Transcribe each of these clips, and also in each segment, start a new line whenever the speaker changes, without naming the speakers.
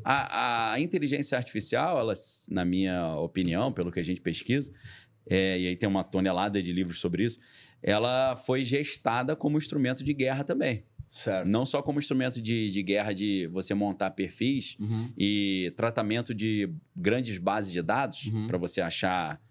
A inteligência artificial, ela, na minha opinião, pelo que a gente pesquisa, e aí tem uma tonelada de livros sobre isso, ela foi gestada como instrumento de guerra também.
Certo.
Não só como instrumento de guerra de você montar perfis e tratamento de grandes bases de dados para você achar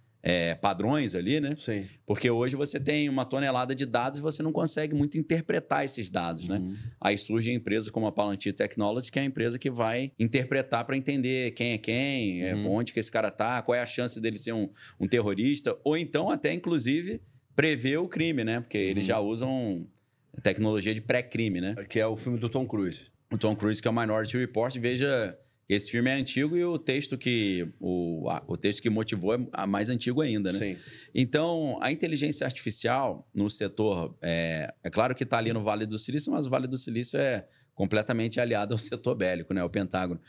padrões ali, né?
Sim.
Porque hoje você tem uma tonelada de dados e você não consegue muito interpretar esses dados, né? Aí surgem empresas como a Palantir Technologies, que é a empresa que vai interpretar para entender quem é quem, onde que esse cara tá, qual é a chance dele ser um terrorista, ou então até, inclusive, prever o crime, né? Porque eles já usam tecnologia de pré-crime, né?
Que é o filme do Tom Cruise.
O Tom Cruise, que é o Minority Report, veja... Esse filme é antigo e o texto que motivou é mais antigo ainda, né?
Sim.
Então, a inteligência artificial no setor... É claro que está ali no Vale do Silício, mas o Vale do Silício é completamente aliado ao setor bélico, né? Ao Pentágono.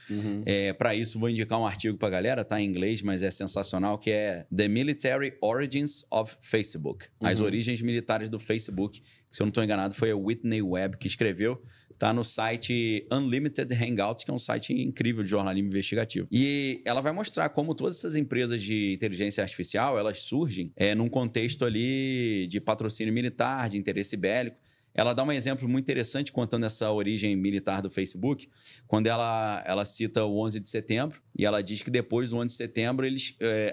Para isso, vou indicar um artigo para a galera, tá em inglês, mas é sensacional, que é The Military Origins of Facebook. As origens militares do Facebook, que, se eu não estou enganado, foi a Whitney Webb que escreveu. Tá no site Unlimited Hangout, que é um site incrível de jornalismo investigativo. E ela vai mostrar como todas essas empresas de inteligência artificial, elas surgem num contexto ali de patrocínio militar, de interesse bélico. Ela dá um exemplo muito interessante contando essa origem militar do Facebook, quando ela cita o 11 de setembro, e ela diz que depois do 11 de setembro,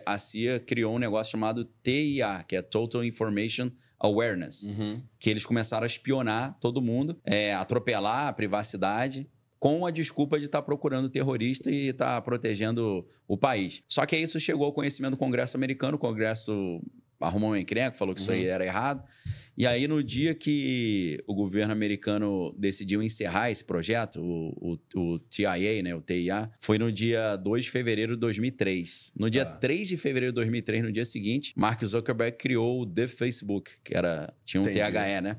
a CIA criou um negócio chamado TIA, que é Total Information Awareness, que eles começaram a espionar todo mundo, atropelar a privacidade, com a desculpa de estar procurando terrorista e estar protegendo o país. Só que isso chegou ao conhecimento do Congresso americano, o Congresso arrumou um encrenco, falou que isso aí era errado. E aí, no dia que o governo americano decidiu encerrar esse projeto, o TIA, né, o TIA, foi no dia 2 de fevereiro de 2003. No dia 3 de fevereiro de 2003, no dia seguinte, Mark Zuckerberg criou o The Facebook, que tinha um THE, né?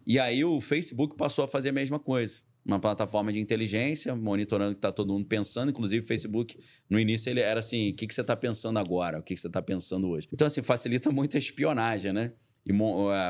E aí, o Facebook passou a fazer a mesma coisa. Uma plataforma de inteligência, monitorando o que está todo mundo pensando. Inclusive, o Facebook, no início, ele era assim, o que você está pensando agora? O que você está pensando hoje? Então, assim, facilita muito a espionagem, né? E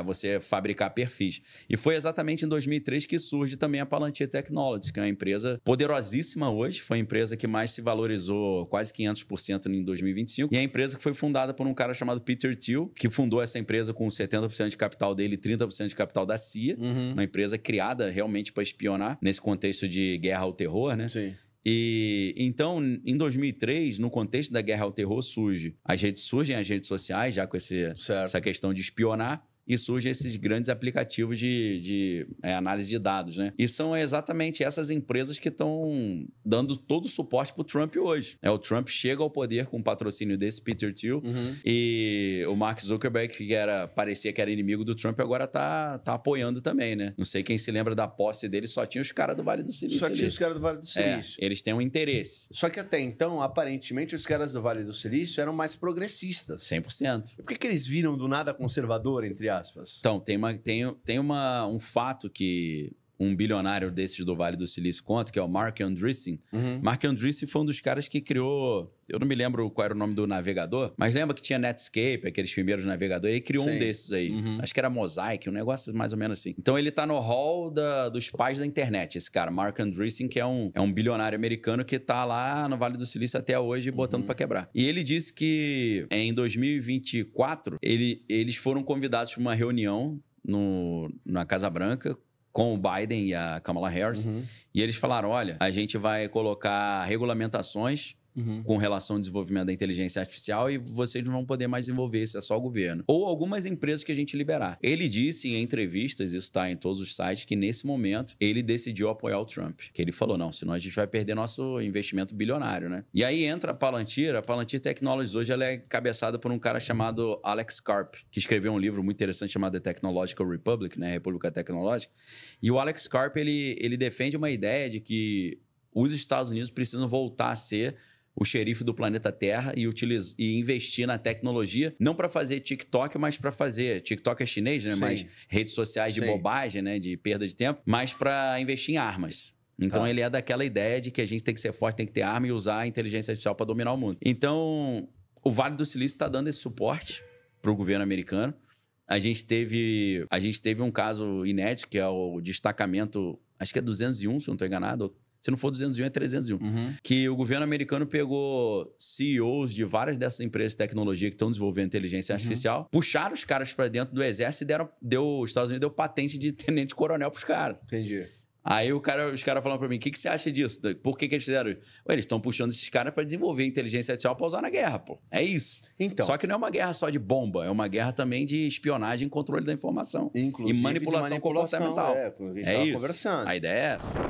você fabricar perfis. E foi exatamente em 2003 que surge também a Palantir Technologies, que é uma empresa poderosíssima hoje. Foi a empresa que mais se valorizou quase 500% em 2025. E é a empresa que foi fundada por um cara chamado Peter Thiel, que fundou essa empresa com 70% de capital dele e 30% de capital da CIA. Uma empresa criada realmente para espionar nesse contexto de guerra ao terror, né?
Sim.
E então, em 2003, no contexto da guerra ao terror, surgem as redes sociais, já com essa questão de espionar, e surgem esses grandes aplicativos de análise de dados, né? E são exatamente essas empresas que estão dando todo o suporte para o Trump hoje. O Trump chega ao poder com o patrocínio desse Peter Thiel, e o Mark Zuckerberg, que parecia que era inimigo do Trump, agora tá apoiando também, né? Não sei quem se lembra da posse dele, só tinha os caras do Vale do Silício.
Só tinha os caras do Vale do Silício.
Eles têm um interesse.
Só que até então, aparentemente, os caras do Vale do Silício eram mais progressistas.
100%.
Por que eles viram do nada conservador, entre aspas?
Então, tem um fato que um bilionário desses do Vale do Silício conta, que é o Marc Andreessen. Marc Andreessen foi um dos caras que criou... Eu não me lembro qual era o nome do navegador, mas lembra que tinha Netscape, aqueles primeiros navegadores. Ele criou um desses aí. Acho que era Mosaic, um negócio mais ou menos assim. Então, ele tá no hall dos pais da internet, esse cara, Marc Andreessen, que é um bilionário americano que tá lá no Vale do Silício até hoje, botando pra quebrar. E ele disse que em 2024, eles foram convidados para uma reunião na Casa Branca, com o Biden e a Kamala Harris, e eles falaram, olha, a gente vai colocar regulamentações com relação ao desenvolvimento da inteligência artificial e vocês não vão poder mais desenvolver isso, é só o governo. Ou algumas empresas que a gente liberar. Ele disse em entrevistas, isso está em todos os sites, que nesse momento ele decidiu apoiar o Trump. Que ele falou, não, senão a gente vai perder nosso investimento bilionário, né? E aí entra a Palantir Technologies hoje ela é cabeçada por um cara chamado Alex Karp, que escreveu um livro muito interessante chamado The Technological Republic, né? República Tecnológica. E o Alex Karp, ele defende uma ideia de que os Estados Unidos precisam voltar a ser o xerife do planeta Terra e investir na tecnologia, não para fazer TikTok, mas para fazer... TikTok é chinês, né? Mas redes sociais de bobagem, né? De perda de tempo, mas para investir em armas. Então, ele é daquela ideia de que a gente tem que ser forte, tem que ter arma e usar a inteligência artificial para dominar o mundo. Então, o Vale do Silício está dando esse suporte para o governo americano. A gente teve um caso inédito, que é o destacamento, acho que é 201, se eu não estou enganado, Se não for 201, é 301. Que o governo americano pegou CEOs de várias dessas empresas de tecnologia que estão desenvolvendo inteligência artificial, puxaram os caras para dentro do exército e os Estados Unidos deu patente de tenente-coronel pros caras.
Entendi.
Aí os caras falaram pra mim, o que você acha disso? Por que eles fizeram isso? Ué, eles estão puxando esses caras pra desenvolver inteligência artificial pra usar na guerra, pô. É isso.
Então.
Só que não é uma guerra só de bomba, é uma guerra também de espionagem e controle da informação.
Inclusive
e manipulação comportamental.
É, como a gente
é
tava
isso.
conversando.
A ideia é essa.